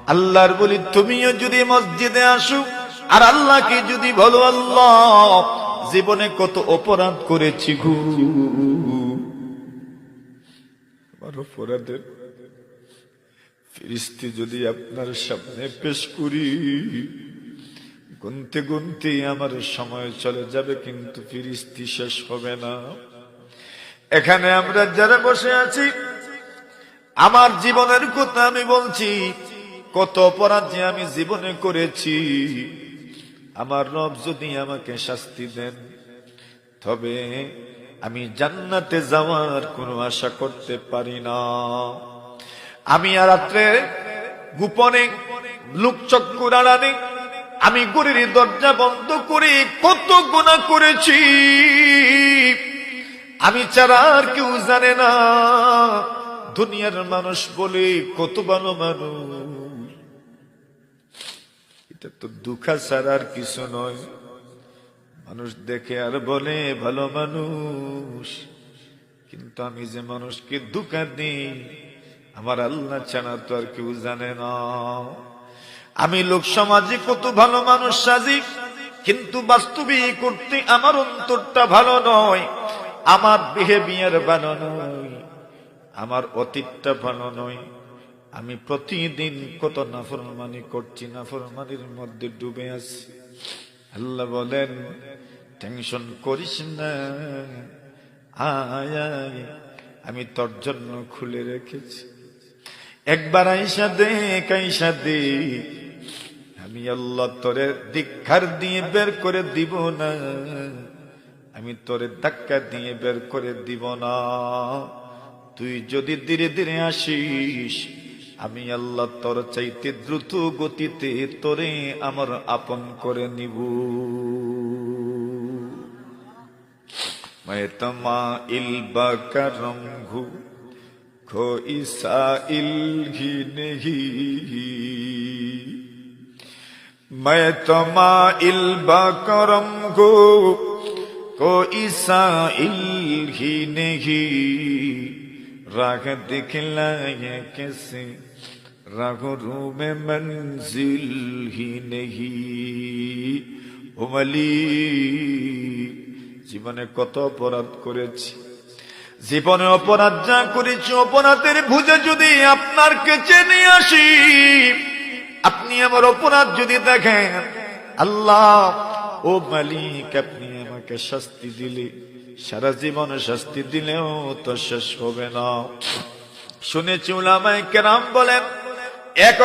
আল্লাহর বলি তুমিও যদি মসজিদে আসো আর আল্লাহকে যদি বলো, আল্লাহ জীবনে কত অপরাধ করেছি গো, আমার অপরাধের ফিরিস্তি যদি আপনার সামনে পেশ করি, গুনতে গুনতে আমার সময় চলে যাবে, কিন্তু ফিরিস্তি শেষ হবে না। এখানে আমরা যারা বসে আছি, আমার জীবনের কথা আমি বলছি, কত অপরাধ যে আমি জীবনে করেছি। আমার রব যদি আমাকে শাস্তি দেন, তবে আমি জান্নাতে যাওয়ার কোনো আশা করতে পারি না। আমি আর রাত্রে গোপনে লোকচক্ষুর আড়ালে আমি ঘরের দরজা বন্ধ করে কত গুনাহ করেছি, আমি ছাড়া আর কেউ জানে না। দুনিয়ার মানুষ বলে কত ভালো মানুষ, এটা তো দুঃখা ছাড়া আর কিছু নয়। মানুষ দেখে আর বলে ভালো মানুষ, কিন্তু আমি যে মানুষকে ধোঁকা দিই আমার আল্লাহ ছাড়া তো আর কেউ জানে না। আমি লোক সমাজে কত ভালো মানুষ সাজি, কিন্তু বাস্তবিক করতে আমার অন্তরটা ভালো নয়, আমার বিহেভিয়ার ভালো নয়, আমার অতীতটা ভালো নয়। আমি প্রতিদিন কত নাফরমানি করছি, নাফরমানির মধ্যে ডুবে আছি। আল্লাহ বলেন টেনশন করিস না, আয় আমি তোর জন্য খুলে রেখেছি, একবার আইসা দেখ, আইসা দেখ, আমি আল্লাহ তোরে ধিক্কার দিয়ে বের করে দিব না, আমি তোরে ধাক্কা দিয়ে বের করে দিব না। তুই যদি ধীরে ধীরে আসিস, আমি আল্লাহ তোর চাইতে দ্রুত গতিতে তোরে আমার আপন করে নিব। मैं तमाइल बकरम हूँ, कोई साइल ही नहीं। मैं तमाइल बकरम हूँ, कोई साइल ही नहीं। राह दिखलाए कैसे, राहों में मंजिल ही नहीं। उमली জীবনে কত অপরাধ করেছি, জীবনে অপরাধ যা করেছি, অপরাধের বুঝে যদি আপনার কাছে নিয়ে আসি, আপনি আমার অপরাধ যদি দেখেন, আল্লাহ ও মালিক আপনি আমাকে শাস্তি দিলে, সারা জীবন শাস্তি দিলেও তো শেষ হবে না। শুনেছি উলামায়ে কেরাম বলেন, এক